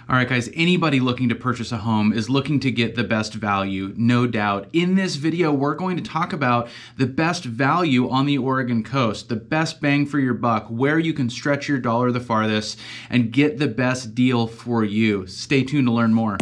All right, guys, anybody looking to purchase a home is looking to get the best value, no doubt. In this video, we're going to talk about the best value on the Oregon coast, the best bang for your buck, where you can stretch your dollar the farthest and get the best deal for you. Stay tuned to learn more.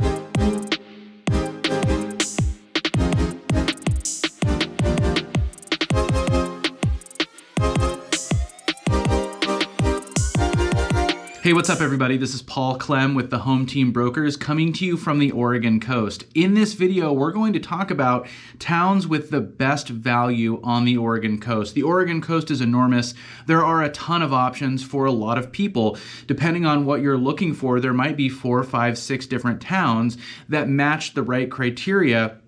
Hey, what's up everybody? This is Clem with the Home Team Brokers coming to you from the Oregon coast. In this video, we're going to talk about towns with the best value on the Oregon coast. The Oregon coast is enormous. There are a ton of options for a lot of people. Depending on what you're looking for, there might be 4, 5, 6 different towns that match the right criteria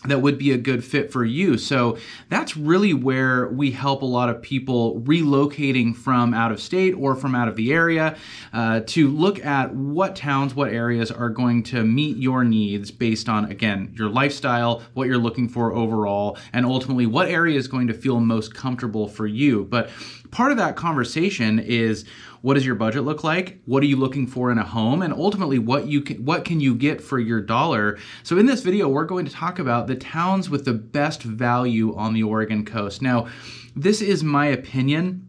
that would be a good fit for you. So that's really where we help a lot of people relocating from out of state or from out of the area to look at what towns, what areas are going to meet your needs based on, again, your lifestyle, what you're looking for overall, and ultimately what area is going to feel most comfortable for you. But part of that conversation is, what does your budget look like? What are you looking for in a home? And ultimately, what can you get for your dollar? So in this video, we're going to talk about the towns with the best value on the Oregon coast. Now, this is my opinion.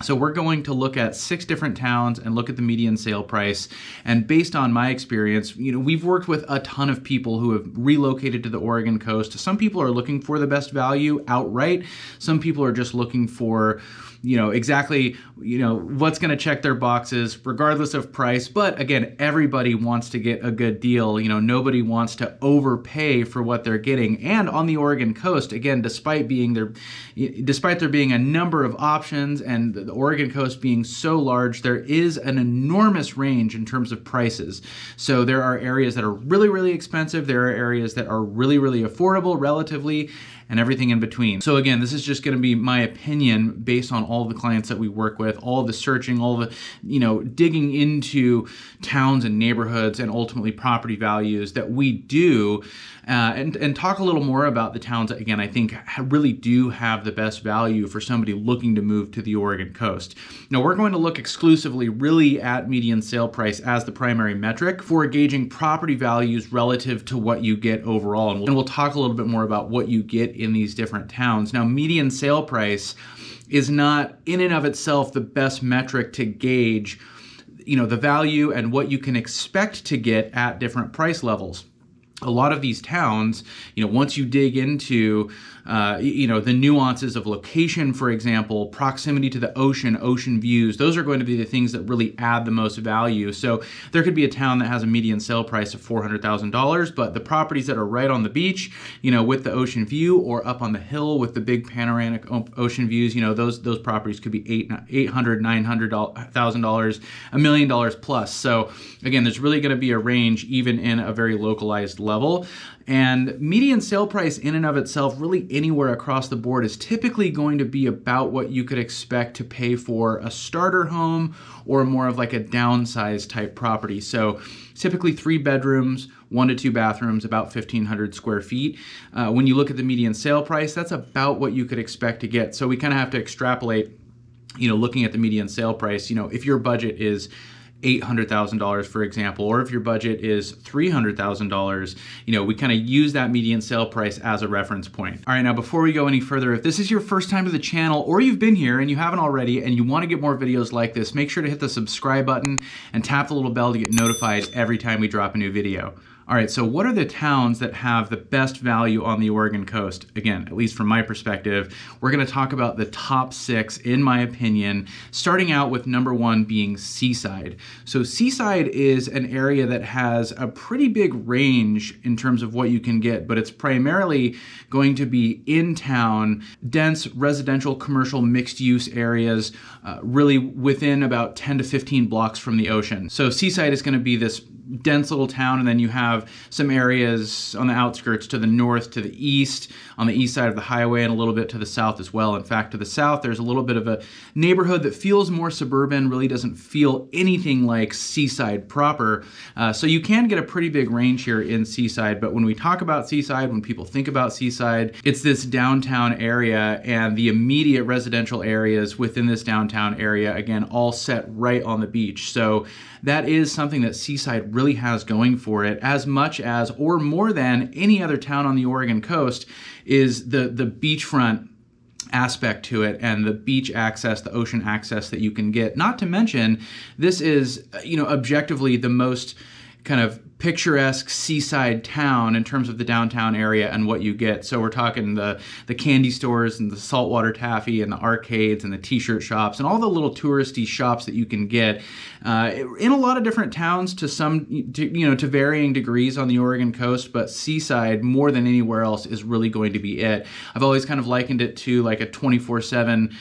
So we're going to look at 6 different towns and look at the median sale price. And based on my experience, we've worked with a ton of people who have relocated to the Oregon coast. Some people are looking for the best value outright. Some people are just looking for exactly, what's going to check their boxes regardless of price. But again, everybody wants to get a good deal. Nobody wants to overpay for what they're getting. And on the Oregon coast, again, despite there being a number of options and the Oregon coast being so large, there is an enormous range in terms of prices. So there are areas that are really, really expensive. There are areas that are really, really affordable relatively, and everything in between. So again, this is just gonna be my opinion based on all the clients that we work with, all the searching, all the, digging into towns and neighborhoods and ultimately property values that we do, and talk a little more about the towns that, again, I think really do have the best value for somebody looking to move to the Oregon coast. Now, we're going to look exclusively really at median sale price as the primary metric for gauging property values relative to what you get overall. And we'll talk a little bit more about what you get in these different towns. Now, median sale price is not in and of itself the best metric to gauge, the value and what you can expect to get at different price levels. A lot of these towns, once you dig into, the nuances of location, for example, proximity to the ocean views, those are going to be the things that really add the most value. So there could be a town that has a median sale price of $400,000, but the properties that are right on the beach, with the ocean view, or up on the hill with the big panoramic ocean views, those properties could be $800,000, $900,000, $1 million plus. So again, there's really going to be a range even in a very localized level. And median sale price in and of itself, really anywhere across the board, is typically going to be about what you could expect to pay for a starter home or more of like a downsized type property. So typically 3 bedrooms, 1 to 2 bathrooms, about 1,500 square feet. When you look at the median sale price, that's about what you could expect to get. So we kind of have to extrapolate, looking at the median sale price, if your budget is $800,000, for example, or if your budget is $300,000, we kind of use that median sale price as a reference point. All right, now before we go any further, if this is your first time to the channel or you've been here and you haven't already and you want to get more videos like this, make sure to hit the subscribe button and tap the little bell to get notified every time we drop a new video. All right, so what are the towns that have the best value on the Oregon coast? Again, at least from my perspective, we're gonna talk about the top 6, in my opinion, starting out with number 1 being Seaside. So Seaside is an area that has a pretty big range in terms of what you can get, but it's primarily going to be in town, dense residential, commercial, mixed use areas, really within about 10 to 15 blocks from the ocean. So Seaside is gonna be this dense little town, and then you have some areas on the outskirts to the north, to the east, on the east side of the highway, and a little bit to the south as well. In fact, to the south, there's a little bit of a neighborhood that feels more suburban, really doesn't feel anything like Seaside proper. So you can get a pretty big range here in Seaside, but when we talk about Seaside, when people think about Seaside, it's this downtown area and the immediate residential areas within this downtown area, again, all set right on the beach. So that is something that Seaside really has going for it, as much as or more than any other town on the Oregon coast, is the beachfront aspect to it and the beach access, the ocean access that you can get. Not to mention, this is, objectively the most kind of picturesque seaside town in terms of the downtown area and what you get. So we're talking the candy stores and the saltwater taffy and the arcades and the t-shirt shops and all the little touristy shops that you can get in a lot of different towns to varying degrees on the Oregon coast. But Seaside, more than anywhere else, is really going to be it. I've always kind of likened it to like a 24/7,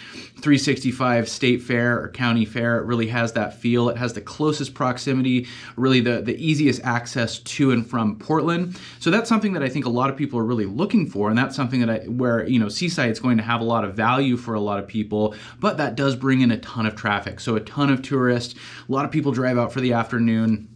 365 state fair or county fair. It really has that feel. It has the closest proximity, really the easiest access to and from Portland. So that's something that I think a lot of people are really looking for, and that's something where Seaside is going to have a lot of value for a lot of people, but that does bring in a ton of traffic. So a ton of tourists, a lot of people drive out for the afternoon,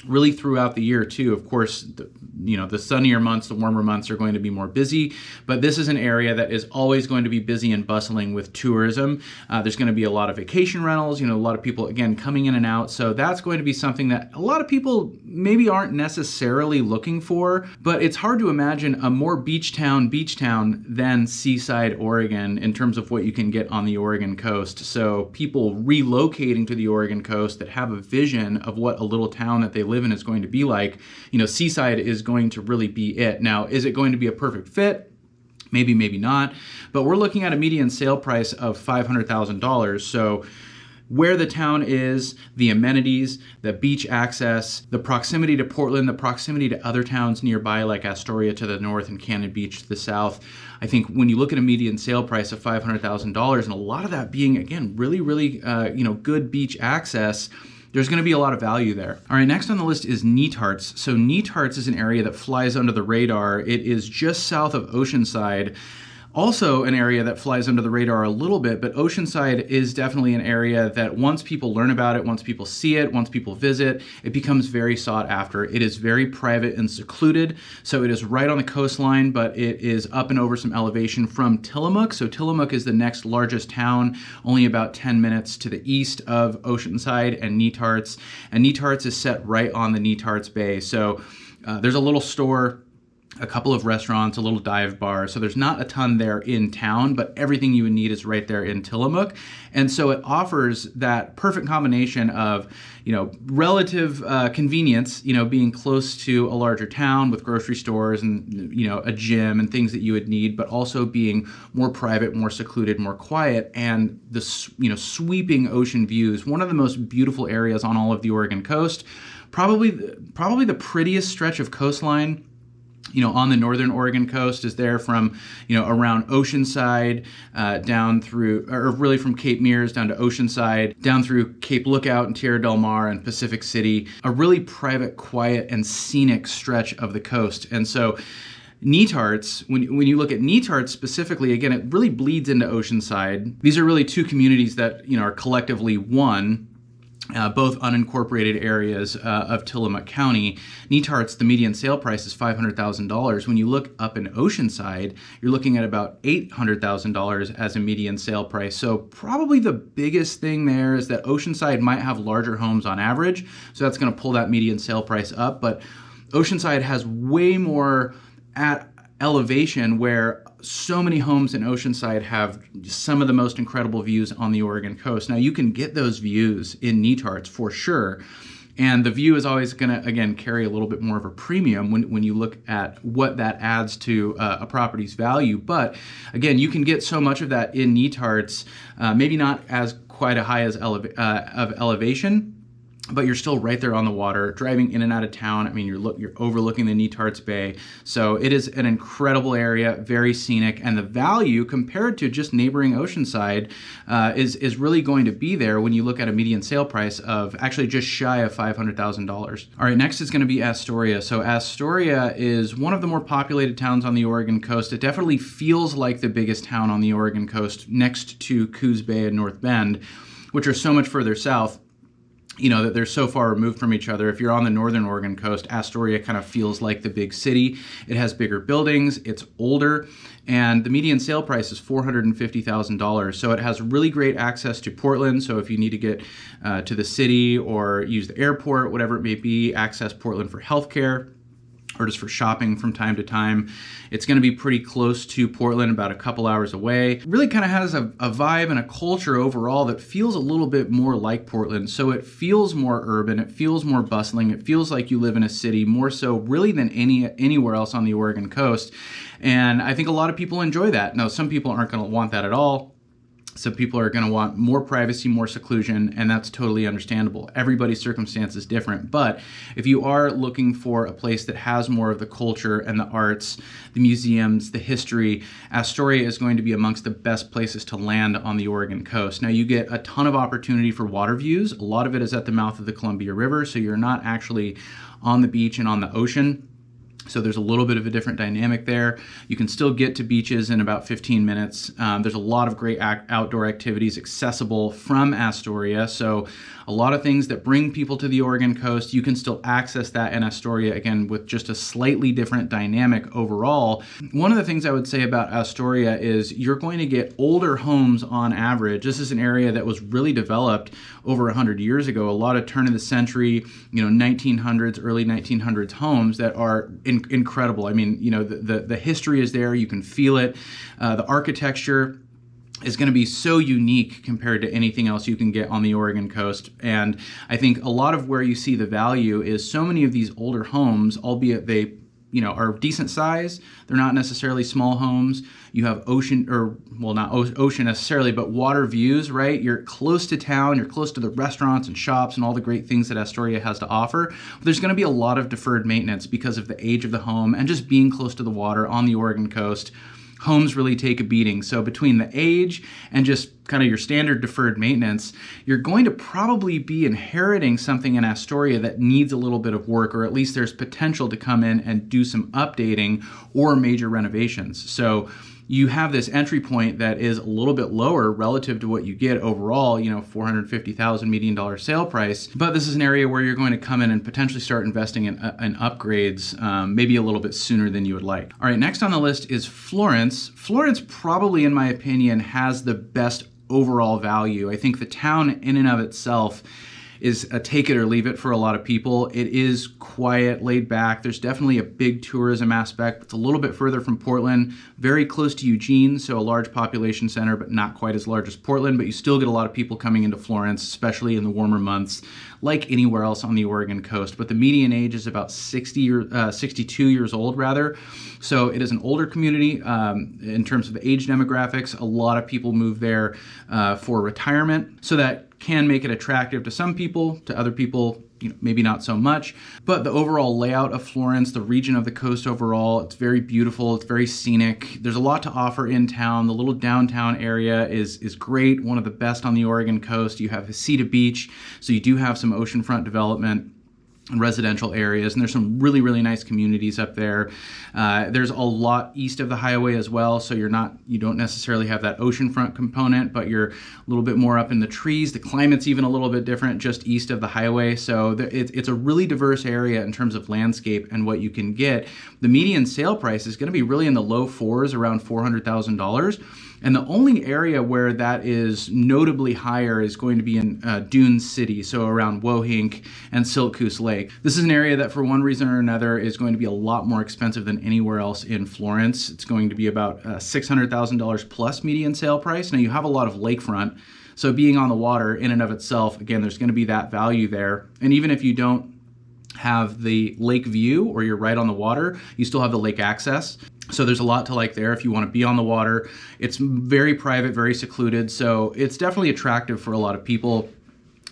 really throughout the year too. Of course, the sunnier months, the warmer months are going to be more busy, but this is an area that is always going to be busy and bustling with tourism. There's going to be a lot of vacation rentals, a lot of people, again, coming in and out. So that's going to be something that a lot of people maybe aren't necessarily looking for, but it's hard to imagine a more beach town than Seaside, Oregon, in terms of what you can get on the Oregon coast. So people relocating to the Oregon coast that have a vision of what a little town that they live in is going to be like, Seaside is going to really be it. Now, is it going to be a perfect fit? Maybe, maybe not. But we're looking at a median sale price of $500,000. So where the town is, the amenities, the beach access, the proximity to Portland, the proximity to other towns nearby like Astoria to the north and Cannon Beach to the south, I think when you look at a median sale price of $500,000, and a lot of that being, again, really, really good beach access, there's going to be a lot of value there. All right, next on the list is Northarts. So Northarts is an area that flies under the radar. It is just south of Oceanside. Also an area that flies under the radar a little bit, but Oceanside is definitely an area that once people learn about it, once people see it, once people visit, it becomes very sought after. It is very private and secluded. So it is right on the coastline, but it is up and over some elevation from Tillamook. So Tillamook is the next largest town, only about 10 minutes to the east of Oceanside and Northarts. And Northarts is set right on the Northarts Bay. So there's a little store, a couple of restaurants, a little dive bar. So there's not a ton there in town, but everything you would need is right there in Tillamook. And so it offers that perfect combination of, relative convenience, being close to a larger town with grocery stores and, a gym and things that you would need, but also being more private, more secluded, more quiet, and the, sweeping ocean views. One of the most beautiful areas on all of the Oregon coast, probably the prettiest stretch of coastline on the northern Oregon coast is there from, around Oceanside down through, or really from Cape Mears down to Oceanside, down through Cape Lookout and Tierra del Mar and Pacific City, a really private, quiet, and scenic stretch of the coast. And so Northarts, when you look at Northarts specifically, again, it really bleeds into Oceanside. These are really two communities that, are collectively one. Both unincorporated areas of Tillamook County. Northarts, the median sale price is $500,000. When you look up in Oceanside, you're looking at about $800,000 as a median sale price. So probably the biggest thing there is that Oceanside might have larger homes on average, so that's going to pull that median sale price up. But Oceanside has way more at elevation, where so many homes in Oceanside have some of the most incredible views on the Oregon coast. Now, you can get those views in Northarts for sure, and the view is always going to, again, carry a little bit more of a premium when you look at what that adds to a property's value. But again, you can get so much of that in Northarts, maybe not as quite a high as of elevation, but you're still right there on the water, driving in and out of town. I mean, you're overlooking the Northarts Bay. So it is an incredible area, very scenic, and the value compared to just neighboring Oceanside is really going to be there when you look at a median sale price of actually just shy of $500,000. All right, next is going to be Astoria. So Astoria is one of the more populated towns on the Oregon coast. It definitely feels like the biggest town on the Oregon coast, next to Coos Bay and North Bend, which are so much further south. that they're so far removed from each other. If you're on the northern Oregon coast, Astoria kind of feels like the big city. It has bigger buildings, it's older, and the median sale price is $450,000. So it has really great access to Portland. So if you need to get to the city or use the airport, whatever it may be, access Portland for healthcare, or just for shopping from time to time. It's going to be pretty close to Portland, about a couple hours away. It really kind of has a vibe and a culture overall that feels a little bit more like Portland. So it feels more urban, it feels more bustling, it feels like you live in a city more so really than anywhere else on the Oregon coast. And I think a lot of people enjoy that. Now, some people aren't going to want that at all. Some people are going to want more privacy, more seclusion, and that's totally understandable. Everybody's circumstance is different. But if you are looking for a place that has more of the culture and the arts, the museums, the history, Astoria is going to be amongst the best places to land on the Oregon coast. Now, you get a ton of opportunity for water views. A lot of it is at the mouth of the Columbia River, so you're not actually on the beach and on the ocean. So there's a little bit of a different dynamic there. You can still get to beaches in about 15 minutes. There's a lot of great outdoor activities accessible from Astoria. So a lot of things that bring people to the Oregon coast, you can still access that in Astoria, again, with just a slightly different dynamic overall. One of the things I would say about Astoria is you're going to get older homes on average. This is an area that was really developed over 100 years ago. A lot of turn of the century, 1900s, early 1900s homes that are incredible. I mean, the history is there. You can feel it. The architecture is going to be so unique compared to anything else you can get on the Oregon coast. And I think a lot of where you see the value is so many of these older homes, albeit they are decent size. They're not necessarily small homes. You have ocean, or well, not ocean necessarily, but water views, right? You're close to town, you're close to the restaurants and shops and all the great things that Astoria has to offer. But there's going to be a lot of deferred maintenance because of the age of the home and just being close to the water on the Oregon coast. Homes really take a beating. So between the age and just kind of your standard deferred maintenance, you're going to probably be inheriting something in Astoria that needs a little bit of work, or at least there's potential to come in and do some updating or major renovations. So you have this entry point that is a little bit lower relative to what you get overall, $450,000 median sale price. But this is an area where you're going to come in and potentially start investing in upgrades maybe a little bit sooner than you would like. All right, next on the list is Florence. Florence probably, in my opinion, has the best overall value. I think the town in and of itself is a take it or leave it for a lot of people. It is quiet, laid back. There's definitely a big tourism aspect. It's a little bit further from Portland, very close to Eugene, so a large population center, but not quite as large as Portland. But you still get a lot of people coming into Florence, especially in the warmer months, like anywhere else on the Oregon coast. But the median age is about 62 years old, rather. So it is an older community in terms of age demographics. A lot of people move there for retirement, so that can make it attractive to some people, to other people, maybe not so much. But the overall layout of Florence, the region of the coast overall, it's very beautiful, it's very scenic. There's a lot to offer in town. The little downtown area is great, one of the best on the Oregon coast. You have Seaside Beach, so you do have some oceanfront development and residential areas, and there's some really, really nice communities up there. There's a lot east of the highway as well, so you don't necessarily have that oceanfront component, but you're a little bit more up in the trees. The climate's even a little bit different just east of the highway, so it's a really diverse area in terms of landscape and what you can get. The median sale price is going to be really in the low fours, around $400,000. And the only area where that is notably higher is going to be in Dune City, so around Wohink and Siltcoos Lake. This is an area that for one reason or another is going to be a lot more expensive than anywhere else in Florence. It's going to be about $600,000 plus median sale price. Now you have a lot of lakefront, so being on the water in and of itself, again, there's going to be that value there. And even if you don't have the lake view or you're right on the water, you still have the lake access. So there's a lot to like there if you want to be on the water. It's very private, very secluded, so it's definitely attractive for a lot of people.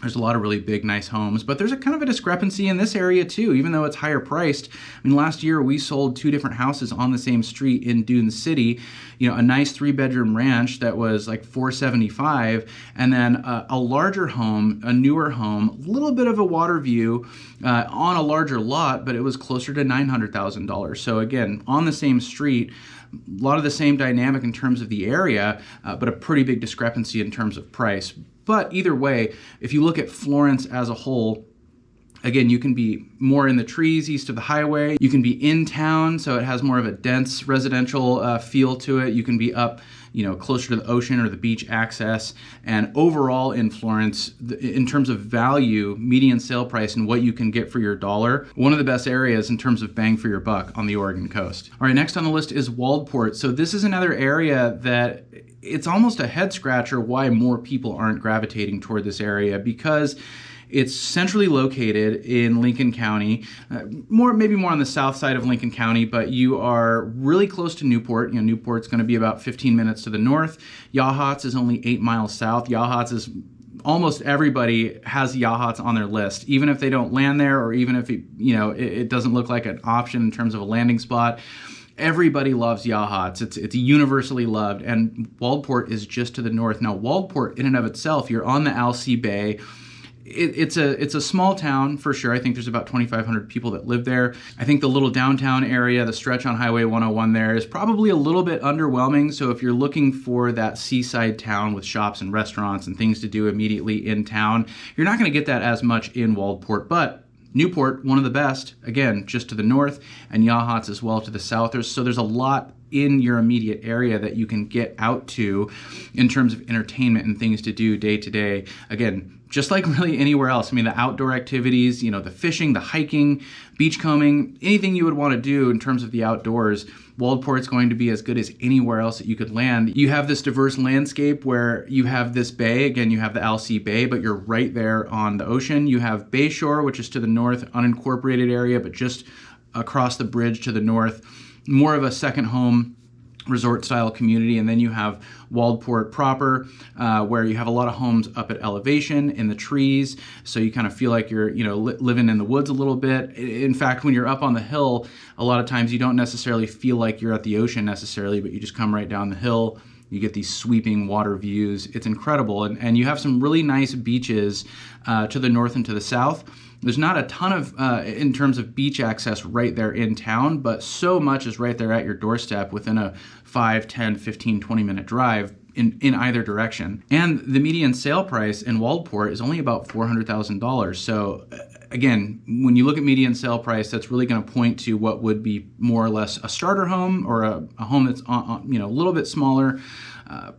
There's a lot of really big, nice homes, but there's a kind of a discrepancy in this area too, even though it's higher priced. I mean, last year we sold 2 different houses on the same street in Dune City. A nice 3-bedroom ranch that was like $475,000, and then a larger home, a newer home, a little bit of a water view on a larger lot, but it was closer to $900,000. So again, on the same street, a lot of the same dynamic in terms of the area, but a pretty big discrepancy in terms of price. But either way, if you look at Florence as a whole, again, you can be more in the trees east of the highway. You can be in town, so it has more of a dense residential feel to it. You can be up, closer to the ocean or the beach access. And overall in Florence, in terms of value, median sale price, and what you can get for your dollar, one of the best areas in terms of bang for your buck on the Oregon coast. All right, next on the list is Waldport. So this is another area that it's almost a head scratcher why more people aren't gravitating toward this area, because it's centrally located in Lincoln County, maybe more on the south side of Lincoln County, but you are really close to Newport. Newport's going to be about 15 minutes to the north. Yachats is only 8 miles south. Yachats is almost everybody has Yachats on their list, even if they don't land there, or even if it doesn't look like an option in terms of a landing spot. Everybody loves Yachats. It's universally loved, and Waldport is just to the north. Now, Waldport in and of itself, you're on the Alsea Bay. It's a small town for sure. I think there's about 2,500 people that live there. I think the little downtown area, the stretch on Highway 101 there, is probably a little bit underwhelming. So if you're looking for that seaside town with shops and restaurants and things to do immediately in town, you're not going to get that as much in Waldport. But Newport, one of the best, again, just to the north, and Yachats as well to the south. So there's a lot in your immediate area that you can get out to in terms of entertainment and things to do day to day. Again, just like really anywhere else. I mean, the outdoor activities, the fishing, the hiking, beachcombing, anything you would want to do in terms of the outdoors, Waldport's going to be as good as anywhere else that you could land. You have this diverse landscape where you have this bay. Again, you have the Alsea Bay, but you're right there on the ocean. You have Bayshore, which is to the north, unincorporated area, but just across the bridge to the north, more of a second home resort style community. And then you have Waldport proper, where you have a lot of homes up at elevation in the trees, so you kind of feel like you're living in the woods a little bit. In fact, when you're up on the hill, a lot of times you don't necessarily feel like you're at the ocean necessarily, but you just come right down the hill. You get these sweeping water views. It's incredible, and you have some really nice beaches to the north and to the south. There's not a ton of, in terms of beach access right there in town, but so much is right there at your doorstep within a 5, 10, 15, 20-minute drive in either direction. And the median sale price in Waldport is only about $400,000. So again, when you look at median sale price, that's really going to point to what would be more or less a starter home, or a home that's a little bit smaller,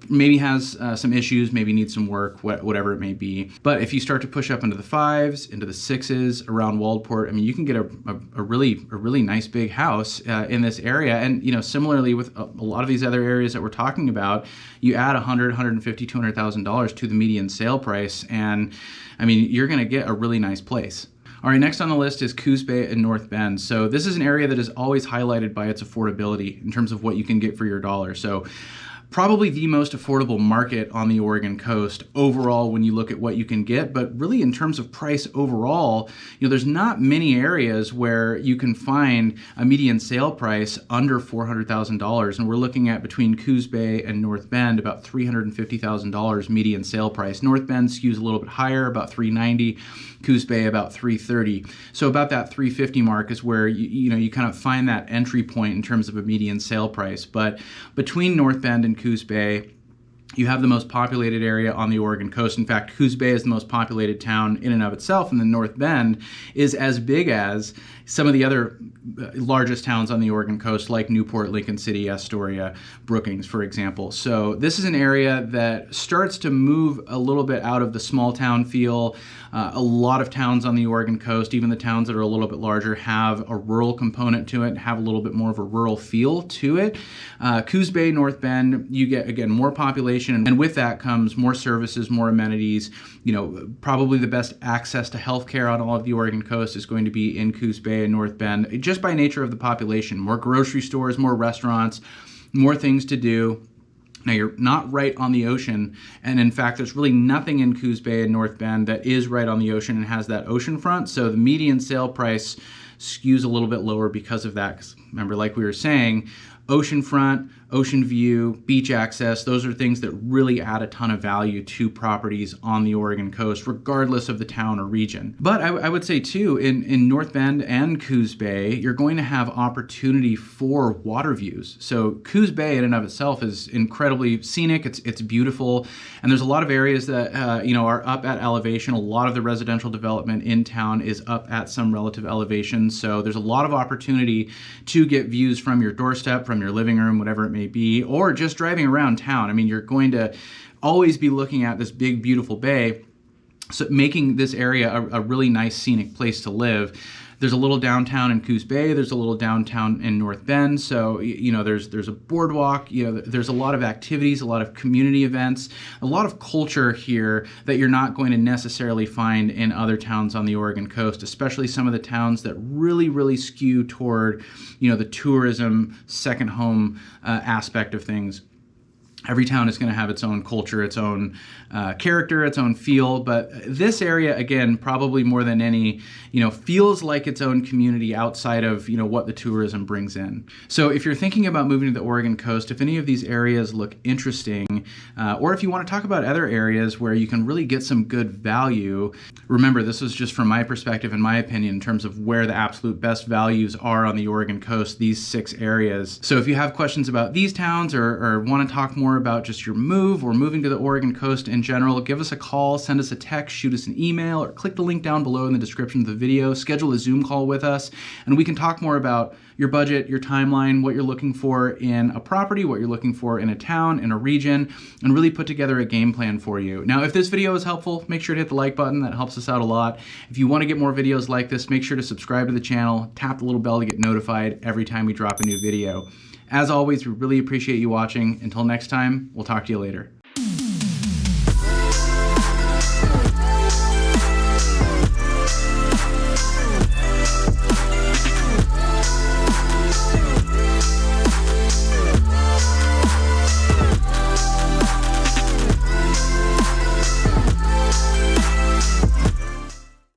maybe has some issues, maybe needs some work, whatever it may be. But if you start to push up into the 5s, into the 6s around Waldport, I mean, you can get a really nice big house in this area. And similarly with a lot of these other areas that we're talking about, you add $100,000, $150,000, $200,000 to the median sale price, and I mean, you're going to get a really nice place. All right, next on the list is Coos Bay and North Bend. So this is an area that is always highlighted by its affordability in terms of what you can get for your dollar. So probably the most affordable market on the Oregon coast overall when you look at what you can get, but really in terms of price overall, there's not many areas where you can find a median sale price under $400,000, and we're looking at between Coos Bay and North Bend about $350,000 median sale price. North Bend skews a little bit higher, about $390,000. Coos Bay about $330,000. So about that $350,000 mark is where you kind of find that entry point in terms of a median sale price. But between North Bend and Coos Bay, you have the most populated area on the Oregon coast. In fact, Coos Bay is the most populated town in and of itself, and then North Bend is as big as some of the other largest towns on the Oregon coast, like Newport, Lincoln City, Astoria, Brookings, for example. So this is an area that starts to move a little bit out of the small town feel. A lot of towns on the Oregon coast, even the towns that are a little bit larger, have a rural component to it, have a little bit more of a rural feel to it. Coos Bay, North Bend, you get, again, more population, and with that comes more services, more amenities. Probably the best access to healthcare on all of the Oregon coast is going to be in Coos Bay and North Bend, just by nature of the population. More grocery stores, more restaurants, more things to do. Now, you're not right on the ocean, and in fact, there's really nothing in Coos Bay and North Bend that is right on the ocean and has that ocean front, so the median sale price skews a little bit lower because of that. 'Cause remember, like we were saying, oceanfront, ocean view, beach access, those are things that really add a ton of value to properties on the Oregon coast, regardless of the town or region. But I would say too, in North Bend and Coos Bay, you're going to have opportunity for water views. So Coos Bay in and of itself is incredibly scenic, it's beautiful, and there's a lot of areas that are up at elevation. A lot of the residential development in town is up at some relative elevation, so there's a lot of opportunity to get views from your doorstep, from your living room, whatever it may be, or just driving around town. I mean, you're going to always be looking at this big, beautiful bay, so making this area a really nice scenic place to live. There's a little downtown in Coos Bay. There's a little downtown in North Bend. So, there's a boardwalk. There's a lot of activities, a lot of community events, a lot of culture here that you're not going to necessarily find in other towns on the Oregon coast, especially some of the towns that really, really skew toward, the tourism, second home aspect of things. Every town is going to have its own culture, its own character, its own feel. But this area, again, probably more than any, feels like its own community outside of, what the tourism brings in. So if you're thinking about moving to the Oregon coast, if any of these areas look interesting, or if you want to talk about other areas where you can really get some good value, remember, this is just from my perspective and my opinion in terms of where the absolute best values are on the Oregon coast, these 6 areas. So if you have questions about these towns or want to talk more about just your move or moving to the Oregon coast in general, give us a call, send us a text, shoot us an email, or click the link down below in the description of the video, schedule a Zoom call with us, and we can talk more about your budget, your timeline, what you're looking for in a property, what you're looking for in a town, in a region, and really put together a game plan for you. Now, if this video is helpful, make sure to hit the like button. That helps us out a lot. If you want to get more videos like this, make sure to subscribe to the channel, tap the little bell to get notified every time we drop a new video. As always, we really appreciate you watching. Until next time, we'll talk to you later.